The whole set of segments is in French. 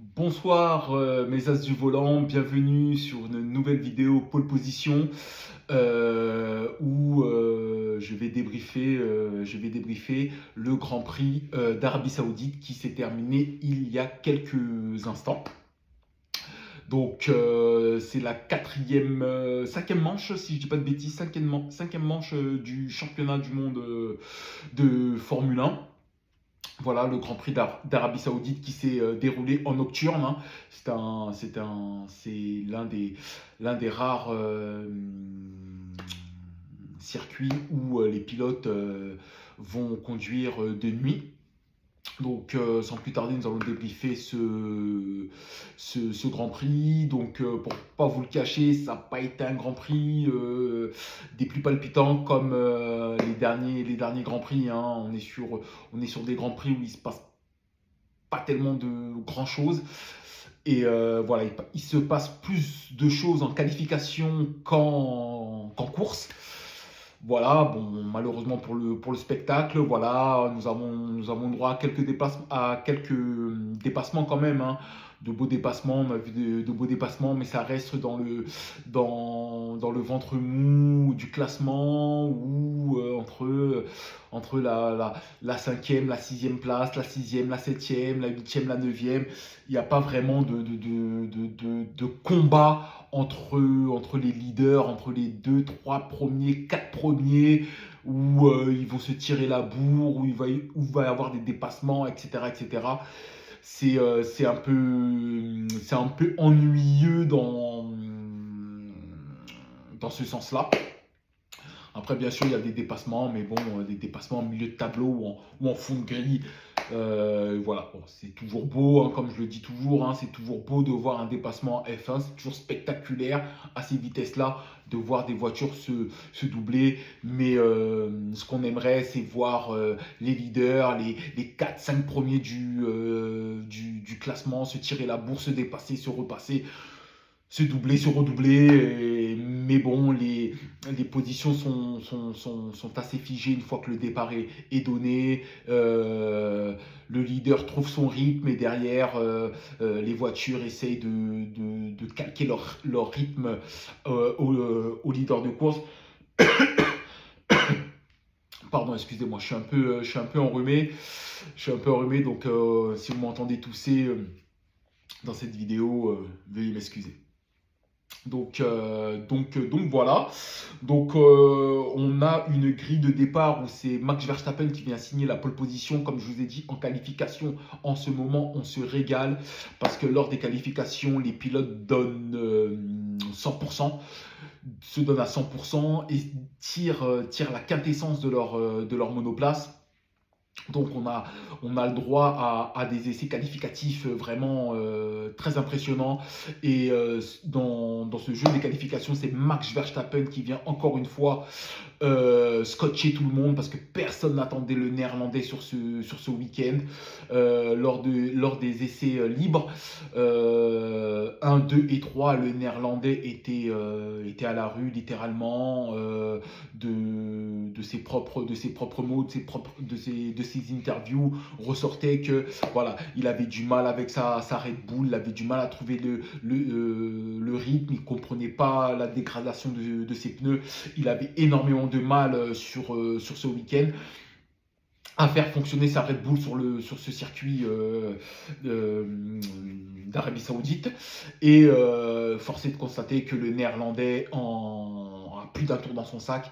Bonsoir mes as du volant, bienvenue sur une nouvelle vidéo pole position où je vais débriefer le Grand Prix d'Arabie Saoudite qui s'est terminé il y a quelques instants. Donc c'est la cinquième manche, si je dis pas de bêtises, cinquième manche du championnat du monde de Formule 1. Voilà le Grand Prix d'Arabie Saoudite qui s'est déroulé en nocturne, hein. C'est l'un des rares circuits où les pilotes vont conduire de nuit. Donc, sans plus tarder, nous allons débriefer ce Grand Prix. Donc, pour pas vous le cacher, ça n'a pas été un Grand Prix des plus palpitants comme les derniers Grands Prix, hein. On est sur des Grands Prix où il se passe pas tellement de grand chose. Et voilà, il se passe plus de choses en qualification qu'en course. Voilà, bon, malheureusement pour le spectacle, voilà, nous avons droit à quelques dépassements quand même, hein, de beaux dépassements, on a vu de beaux dépassements, mais ça reste dans le ventre mou du classement ou entre la cinquième, la sixième place, la sixième, la septième, la huitième, la neuvième. Il n'y a pas vraiment de combat entre les leaders, entre les 2, 3 premiers, 4 premiers, où ils vont se tirer la bourre, où il va y avoir des dépassements, etc. etc. C'est un peu ennuyeux dans ce sens-là. Après, bien sûr, il y a des dépassements, mais bon, des dépassements en milieu de tableau ou en fond de grille. Voilà, bon, c'est toujours beau, hein, comme je le dis toujours, hein, c'est toujours beau de voir un dépassement F1, c'est toujours spectaculaire à ces vitesses-là, de voir des voitures se doubler. Mais ce qu'on aimerait, c'est voir les leaders, les 4-5 premiers du classement se tirer la bourse, se dépasser, se repasser, se doubler, se redoubler. Mais bon, les positions sont assez figées une fois que le départ est donné. Le leader trouve son rythme et derrière, les voitures essayent de calquer leur rythme au leader de course. Pardon, excusez-moi, je suis un peu enrhumé. Je suis un peu enrhumé, donc si vous m'entendez tousser dans cette vidéo, veuillez m'excuser. Donc voilà. Donc on a une grille de départ où c'est Max Verstappen qui vient signer la pole position. Comme je vous ai dit, en qualification, en ce moment, on se régale parce que lors des qualifications, les pilotes donnent 100%, se donnent à 100% et tirent la quintessence de leur monoplace. Donc on a le droit à des essais qualificatifs vraiment très impressionnants. Et dans ce jeu des qualifications, c'est Max Verstappen qui vient encore une fois scotcher tout le monde parce que personne n'attendait le néerlandais sur ce week-end. Lors des essais libres, 1, 2 et 3, le néerlandais était à la rue littéralement, de ses propres mots, de ses interviews, ressortait que voilà, il avait du mal avec sa Red Bull, il avait du mal à trouver le rythme, il ne comprenait pas la dégradation de ses pneus, il avait énormément de mal sur ce week-end à faire fonctionner sa Red Bull sur ce circuit d'Arabie Saoudite. Et force est de constater que le néerlandais a plus d'un tour dans son sac.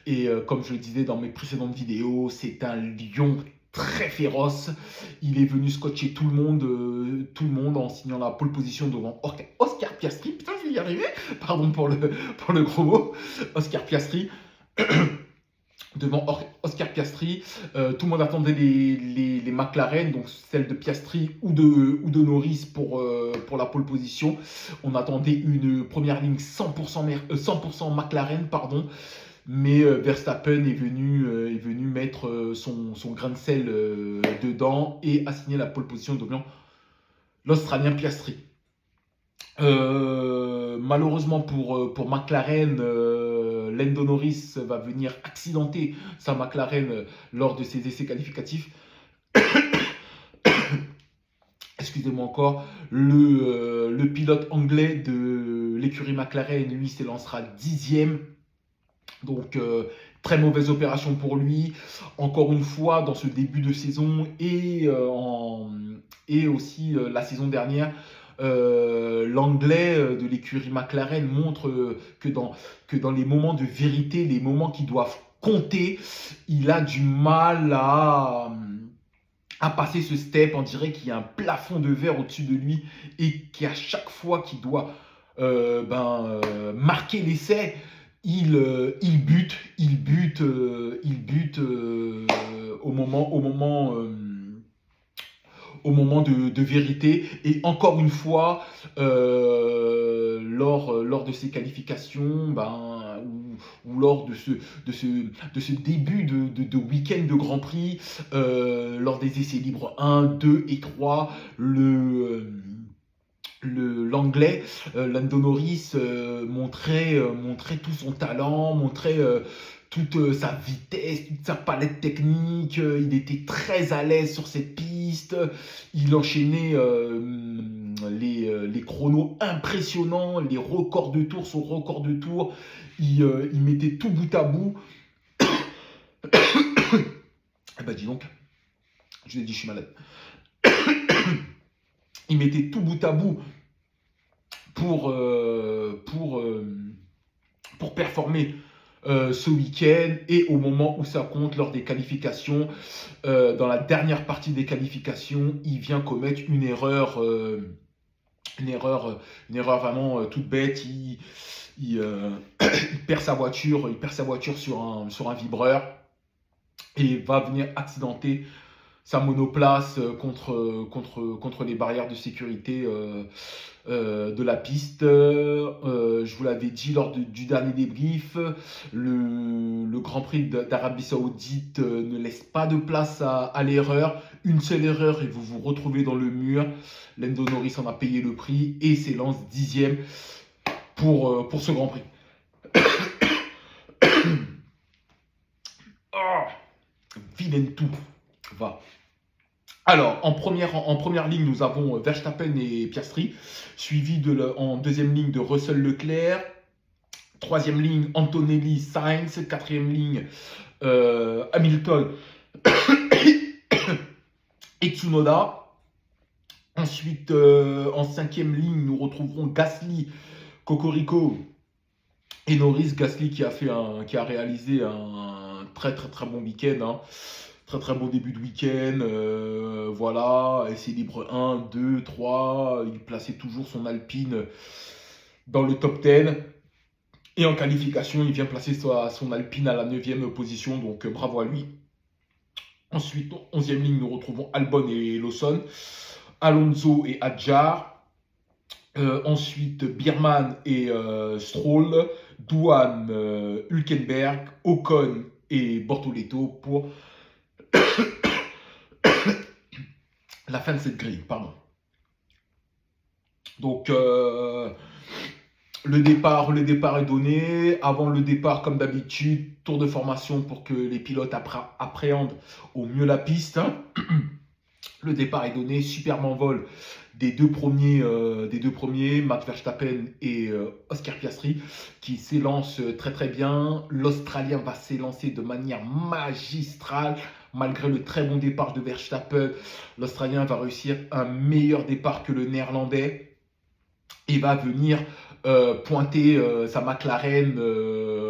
Et comme je le disais dans mes précédentes vidéos, c'est un lion très féroce. Il est venu scotcher tout le monde en signant la pole position devant Oscar Piastri. Putain, je vais y arriver. Pardon pour le gros mot. Oscar Piastri. Devant Oscar Piastri, tout le monde attendait les McLaren, donc celle de Piastri ou de Norris pour la pole position. On attendait une première ligne 100% McLaren, pardon. Mais Verstappen est venu mettre son grain de sel dedans et a signé la pole position devant l'Australien Piastri. Malheureusement pour McLaren, Lando Norris va venir accidenter sa McLaren lors de ses essais qualificatifs. excusez-moi encore, le pilote anglais de l'écurie McLaren, lui, s'élancera 10e. Donc, très mauvaise opération pour lui. Encore une fois, dans ce début de saison et aussi la saison dernière, l'anglais de l'écurie McLaren montre que dans les moments de vérité, les moments qui doivent compter, il a du mal à passer ce step. On dirait qu'il y a un plafond de verre au-dessus de lui et qu'à chaque fois qu'il doit marquer l'essai, il bute au moment de vérité. Et encore une fois, lors de ces qualifications, ou lors de ce début de week-end de Grand Prix, lors des essais libres 1, 2 et 3, l'anglais, Lando Norris, montrait tout son talent, montrait toute sa vitesse, toute sa palette technique. Il était très à l'aise sur cette piste. Il enchaînait les chronos impressionnants, les records de tours sur records de tours. Il mettait tout bout à bout. Eh ben dis donc, je vous ai dit, je suis malade. Il mettait tout bout à bout pour performer ce week-end et au moment où ça compte lors des qualifications. Dans la dernière partie des qualifications, il vient commettre une erreur vraiment toute bête. Il perd sa voiture sur un vibreur et va venir accidenter sa monoplace contre les barrières de sécurité de la piste. Je vous l'avais dit lors du dernier débrief, le Grand Prix d'Arabie Saoudite ne laisse pas de place à l'erreur. Une seule erreur et vous vous retrouvez dans le mur. Lando Norris en a payé le prix et s'élance 10e pour ce Grand Prix. Vilaine tout. Va. Alors, en première ligne, nous avons Verstappen et Piastri, suivi en deuxième ligne de Russell Leclerc, troisième ligne Antonelli Sainz, quatrième ligne Hamilton et Tsunoda. Ensuite, en cinquième ligne, nous retrouverons Gasly, Cocorico et Norris. Gasly qui a réalisé un très très très bon week-end. Hein. Très très bon début de week-end, voilà, essai libre 1, 2, 3, il plaçait toujours son Alpine dans le top 10. Et en qualification, il vient placer son Alpine à la 9e position, donc bravo à lui. Ensuite, 11e ligne, nous retrouvons Albon et Lawson, Alonso et Hadjar. Ensuite, Bierman et Stroll, Douane, Hülkenberg, Ocon et Bortoleto pour la fin de cette grille, pardon. Donc, le départ est donné. Avant le départ, comme d'habitude, tour de formation pour que les pilotes appréhendent au mieux la piste. Le départ est donné, superbe envol des deux premiers, Max Verstappen et Oscar Piastri, qui s'élancent très très bien. L'Australien va s'élancer de manière magistrale. Malgré le très bon départ de Verstappen, l'Australien va réussir un meilleur départ que le Néerlandais et va venir pointer sa McLaren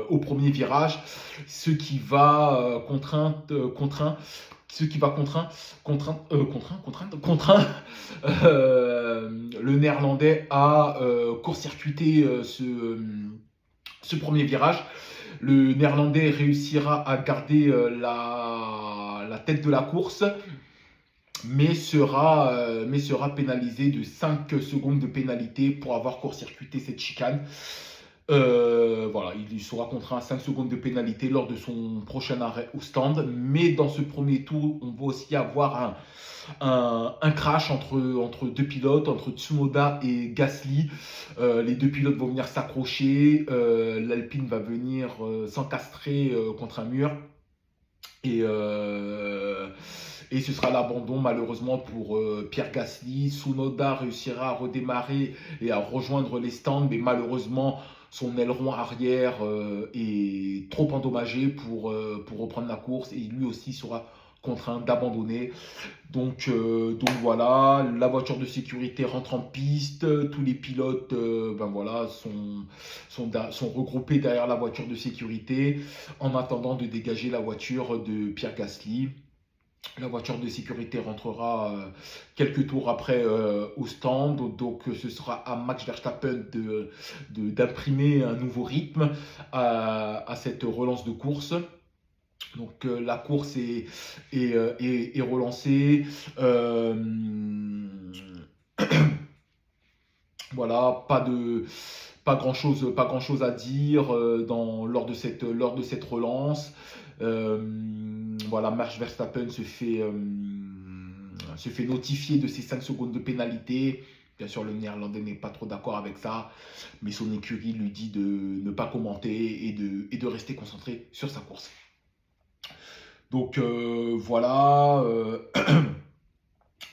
au premier virage, ce qui va contraindre le Néerlandais à court-circuiter ce premier virage. Le Néerlandais réussira à garder la tête de la course, mais sera pénalisé de 5 secondes de pénalité pour avoir court-circuité cette chicane. Voilà, il sera contraint à 5 secondes de pénalité lors de son prochain arrêt au stand. Mais dans ce premier tour, on va aussi avoir un crash entre deux pilotes, entre Tsunoda et Gasly. Les deux pilotes vont venir s'accrocher. L'Alpine va venir s'encastrer contre un mur. Et ce sera l'abandon malheureusement pour Pierre Gasly. Tsunoda réussira à redémarrer et à rejoindre les stands, mais malheureusement son aileron arrière est trop endommagé pour reprendre la course et lui aussi sera contraint d'abandonner. Donc voilà, la voiture de sécurité rentre en piste, tous les pilotes voilà, sont regroupés derrière la voiture de sécurité en attendant de dégager la voiture de Pierre Gasly. La voiture de sécurité rentrera quelques tours après au stand. Donc ce sera à Max Verstappen d'imprimer un nouveau rythme à cette relance de course. Donc la course est relancée. Voilà, pas grand chose à dire lors de cette relance. Voilà, Max Verstappen se fait notifier de ses 5 secondes de pénalité. Bien sûr, le Néerlandais n'est pas trop d'accord avec ça, mais son écurie lui dit de ne pas commenter et de rester concentré sur sa course. Donc voilà,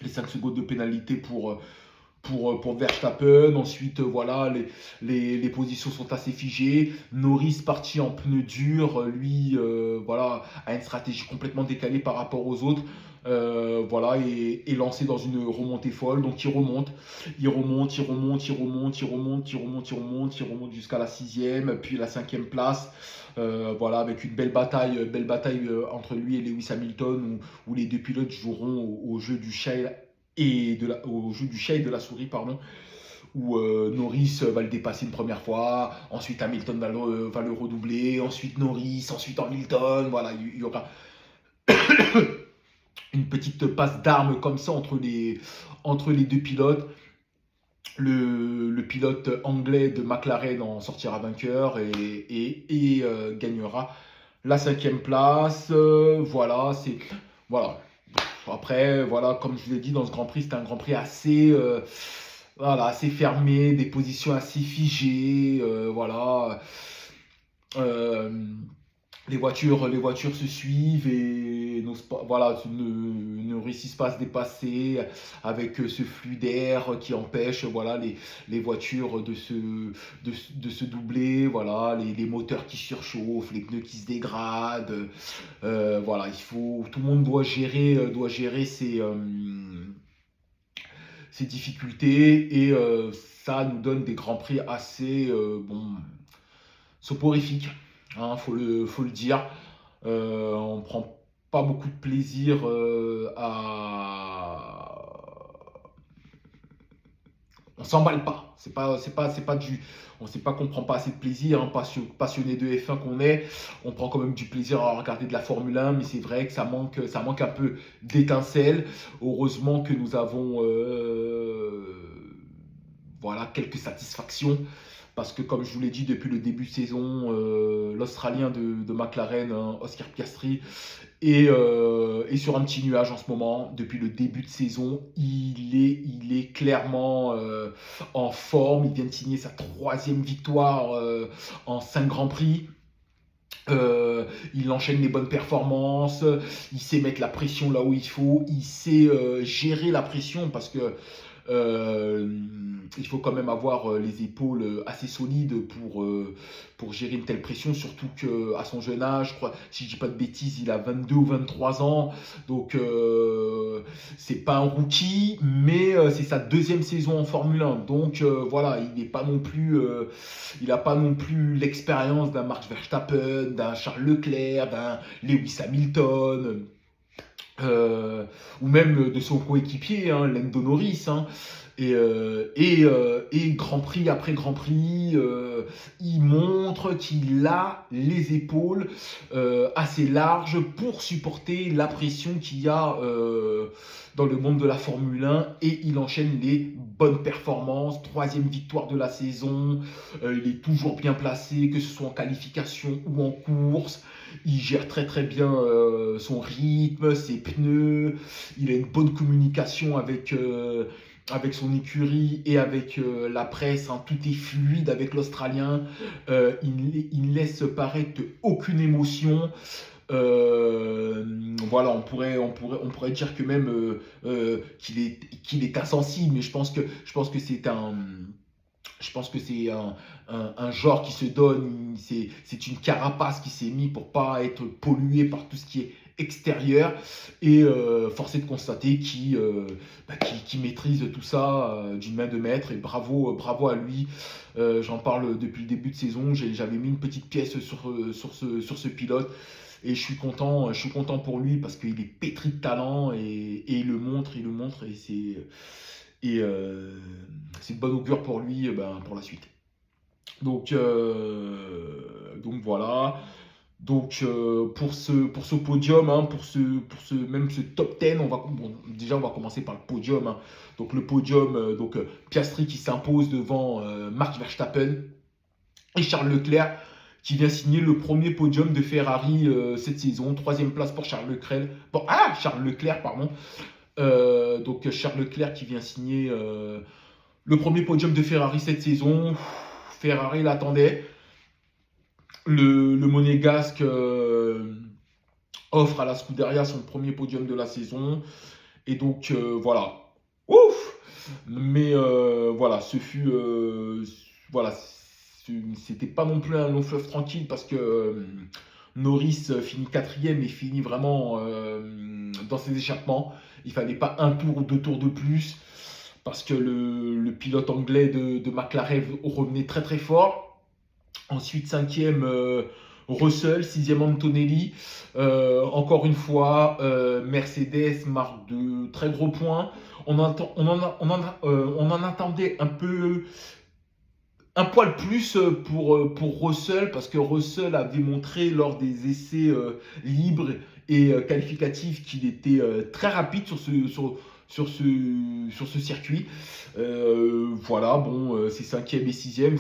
les 5 secondes de pénalité pour Verstappen. Ensuite, voilà, les positions sont assez figées. Norris parti en pneu dur, lui, voilà, a une stratégie complètement décalée par rapport aux autres. Voilà, et lancé dans une remontée folle. Donc il remonte jusqu'à la 6e, puis la 5e place. Voilà, avec une belle bataille entre lui et Lewis Hamilton, où les deux pilotes joueront au jeu du chat et de la souris, pardon, où Norris va le dépasser une première fois, ensuite Hamilton va le redoubler, ensuite Norris, ensuite Hamilton. Voilà, il y aura une petite passe d'armes comme ça entre les deux pilotes. Le pilote anglais de McLaren en sortira vainqueur et gagnera la 5e place. Voilà, voilà. Après, voilà, comme je vous l'ai dit, dans ce Grand Prix, c'était un Grand Prix assez fermé, des positions assez figées. Voilà. Les voitures se suivent et voilà, ne réussissent pas à se dépasser avec ce flux d'air qui empêche, voilà, les voitures de se doubler, voilà, les moteurs qui surchauffent, les pneus qui se dégradent. Voilà, tout le monde doit gérer ces difficultés et ça nous donne des grands prix assez soporifiques. Hein, faut le dire. On prend pas beaucoup de plaisir on s'emballe pas. C'est pas du. On sait pas qu'on prend pas assez de plaisir, hein, passionné de F1 qu'on est. On prend quand même du plaisir à regarder de la Formule 1, mais c'est vrai que ça manque un peu d'étincelle. Heureusement que nous avons voilà, quelques satisfactions. Parce que comme je vous l'ai dit depuis le début de saison, l'Australien de McLaren, hein, Oscar Piastri, est sur un petit nuage en ce moment. Depuis le début de saison, il est clairement en forme. Il vient de signer sa 3e victoire en 5 Grands Prix. Il enchaîne les bonnes performances, il sait mettre la pression là où il faut, il sait gérer la pression parce que il faut quand même avoir les épaules assez solides pour gérer une telle pression, surtout qu'à son jeune âge, je crois, si je dis pas de bêtises, il a 22 ou 23 ans, donc c'est pas un rookie, mais c'est sa 2e saison en Formule 1, donc voilà, il n'a pas non plus l'expérience d'un Max Verstappen, d'un Charles Leclerc, d'un Lewis Hamilton. Ou même de son coéquipier, hein, Lando Norris. Hein. Et Grand Prix après Grand Prix, il montre qu'il a les épaules assez larges pour supporter la pression qu'il y a dans le monde de la Formule 1 et il enchaîne les bonnes performances, 3e victoire de la saison, il est toujours bien placé, que ce soit en qualification ou en course. Il gère très très bien son rythme, ses pneus, il a une bonne communication avec son écurie et avec la presse, hein. Tout est fluide avec l'Australien, il ne laisse paraître aucune émotion. Voilà, on pourrait dire que même qu'il est insensible, mais je pense que c'est un genre qui se donne, c'est une carapace qui s'est mise pour pas être pollué par tout ce qui est extérieur. Et force est de constater qu'il maîtrise tout ça d'une main de maître. Et bravo à lui. J'en parle depuis le début de saison. J'avais mis une petite pièce sur ce pilote. Et je suis content pour lui parce qu'il est pétri de talent et il le montre c'est de bon augure pour lui pour la suite. Donc voilà. Donc pour ce podium, hein, même ce top 10, déjà on va commencer par le podium. Hein. Donc le podium, Piastri qui s'impose devant Max Verstappen et Charles Leclerc qui vient signer le premier podium de Ferrari cette saison. Troisième place pour Charles Leclerc. Charles Leclerc, pardon. Donc Charles Leclerc qui vient signer le premier podium de Ferrari cette saison. Ferrari l'attendait. Le Monégasque offre à la Scuderia son premier podium de la saison. Et donc voilà. Ouf. Mais voilà, c'était pas non plus un long fleuve tranquille parce que Norris finit quatrième et finit vraiment dans ses échappements. Il fallait pas un tour ou deux tours de plus parce que le pilote anglais de McLaren revenait très très fort. Ensuite, cinquième, Russell, sixième Antonelli. Encore une fois, Mercedes marque de très gros points. On en attendait un poil plus pour Russell, parce que Russell avait montré lors des essais libres et qualificatifs qu'il était très rapide sur ce circuit. Voilà, bon, c'est cinquième et sixième,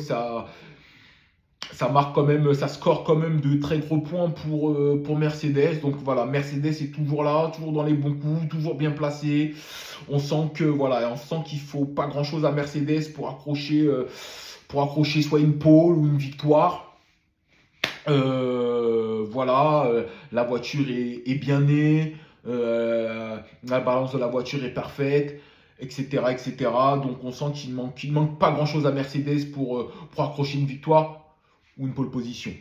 ça marque quand même, ça score quand même de très gros points pour Mercedes. Donc voilà, Mercedes est toujours là, toujours dans les bons coups, toujours bien placé. On sent qu'il faut pas grand chose à Mercedes pour accrocher soit une pole ou une victoire. La voiture est bien née, la balance de la voiture est parfaite, etc., etc. Donc on sent qu'il manque pas grand chose à Mercedes pour accrocher une victoire ou une pole position.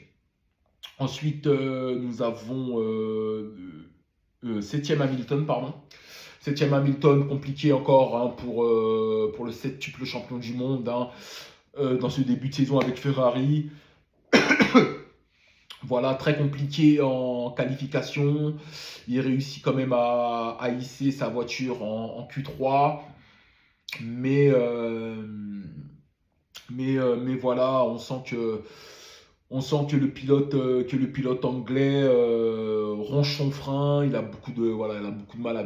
Ensuite, nous avons 7e Hamilton, pardon. 7e Hamilton, compliqué encore hein, pour le septuple champion du monde hein, dans ce début de saison avec Ferrari. Voilà, très compliqué en qualification. Il réussit quand même à hisser sa voiture en Q3. Mais voilà, on sent que le pilote anglais ronge son frein. Il a beaucoup de mal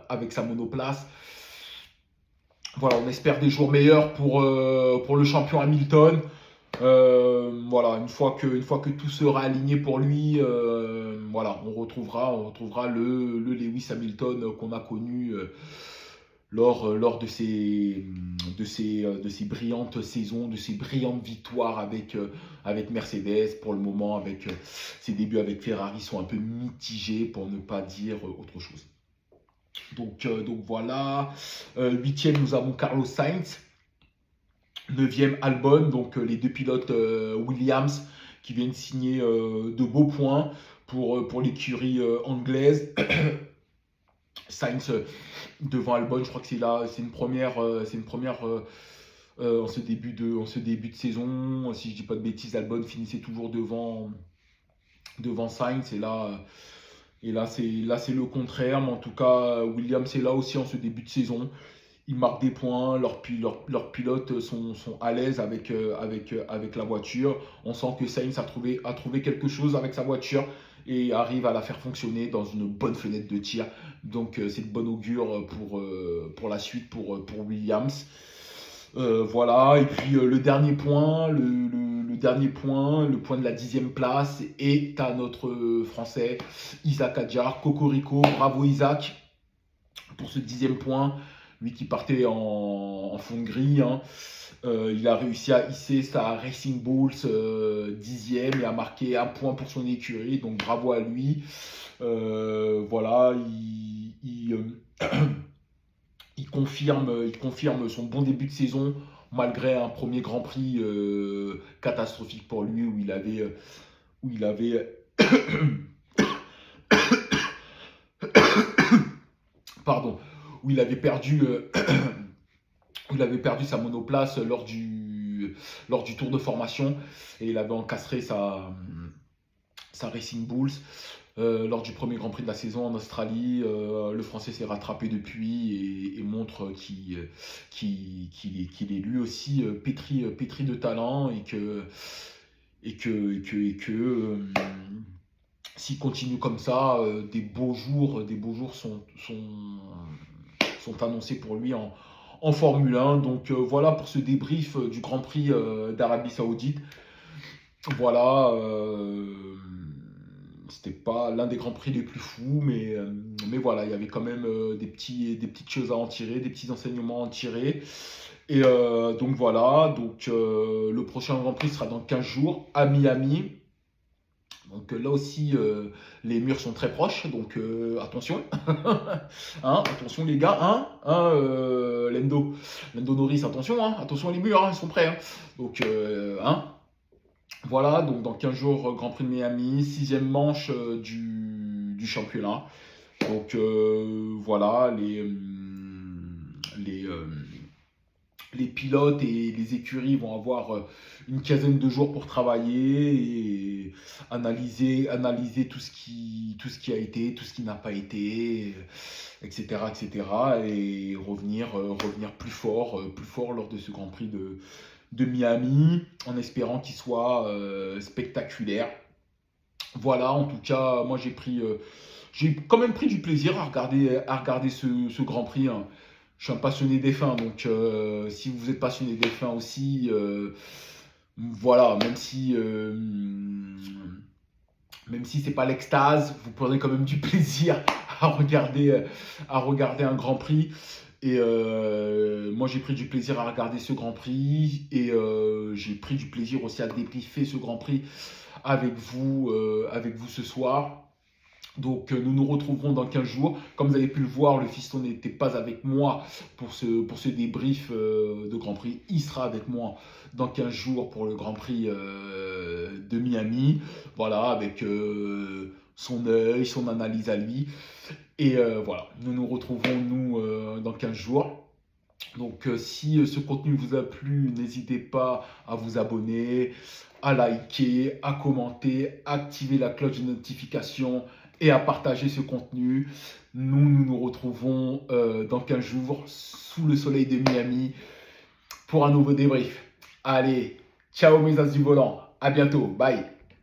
avec sa monoplace. Voilà, on espère des jours meilleurs pour le champion Hamilton. Une fois que tout sera aligné pour lui, on retrouvera le Lewis Hamilton qu'on a connu lors de ces brillantes saisons, de ces brillantes victoires avec Mercedes. Pour le moment, avec ses débuts avec Ferrari sont un peu mitigés pour ne pas dire autre chose. Donc voilà. 8e, nous avons Carlos Sainz. 9e, Albon, donc les deux pilotes Williams qui viennent signer de beaux points pour l'écurie anglaise. Sainz devant Albon, je crois que c'est une première en ce début de saison. Si je dis pas de bêtises, Albon finissait toujours devant Sainz et là c'est le contraire. Mais en tout cas, Williams est là aussi en ce début de saison. Ils marquent des points, leurs pilotes sont à l'aise avec la voiture. On sent que Sainz a trouvé quelque chose avec sa voiture et arrive à la faire fonctionner dans une bonne fenêtre de tir. Donc c'est de bon augure pour la suite pour Williams. Voilà, et puis le dernier point, le point de la 10e place est à notre Français, Isaac Hadjar, Cocorico. Bravo Isaac pour ce 10e point. Lui qui partait en fond de grille. Hein. Il a réussi à hisser sa Racing Bulls 10e et à marquer un point pour son écurie. Donc bravo à lui. Voilà, il confirme son bon début de saison malgré un premier Grand Prix catastrophique pour lui où il avait pardon, où il avait perdu où il avait perdu sa monoplace lors du tour de formation et il avait encastré sa Racing Bulls. Lors du premier Grand Prix de la saison en Australie, le Français s'est rattrapé depuis et montre qu'il est lui aussi pétri de talent et que s'il continue comme ça, des beaux jours sont annoncés pour lui en Formule 1. Donc voilà pour ce débrief du Grand Prix d'Arabie Saoudite. Voilà, c'était pas l'un des grands prix les plus fous, mais voilà, il y avait quand même des petites choses à en tirer, des petits enseignements à en tirer. Et donc voilà, le prochain Grand Prix sera dans 15 jours à Miami. Donc là aussi, les murs sont très proches, donc attention. Hein, attention les gars, Lando Norris, attention, attention les murs, ils sont prêts. Donc, voilà, donc dans 15 jours, Grand Prix de Miami, 6e manche du championnat. Donc voilà, les pilotes et les écuries vont avoir une quinzaine de jours pour travailler et analyser tout ce qui a été, tout ce qui n'a pas été, etc., etc. Et revenir plus fort lors de ce Grand Prix de Miami, en espérant qu'il soit spectaculaire. Voilà, en tout cas, moi j'ai quand même pris du plaisir à regarder ce Grand Prix. Hein. Je suis un passionné des fins, donc si vous êtes passionné des fins aussi, voilà, même si c'est pas l'extase, vous prenez quand même du plaisir à regarder un Grand Prix. Et moi j'ai pris du plaisir à regarder ce Grand Prix et j'ai pris du plaisir aussi à débriefer ce Grand Prix avec vous ce soir. Donc nous nous retrouverons dans 15 jours. Comme vous avez pu le voir, le fiston n'était pas avec moi pour ce débrief de Grand Prix. Il sera avec moi dans 15 jours pour le Grand Prix de Miami. Voilà, avec son œil, son analyse à lui. Et voilà, nous nous retrouverons dans 15 jours. Donc si ce contenu vous a plu, n'hésitez pas à vous abonner, à liker, à commenter, activer la cloche de notification et à partager ce contenu. Nous nous retrouvons dans 15 jours sous le soleil de Miami pour un nouveau débrief. Allez, ciao mes as du volant, à bientôt, bye.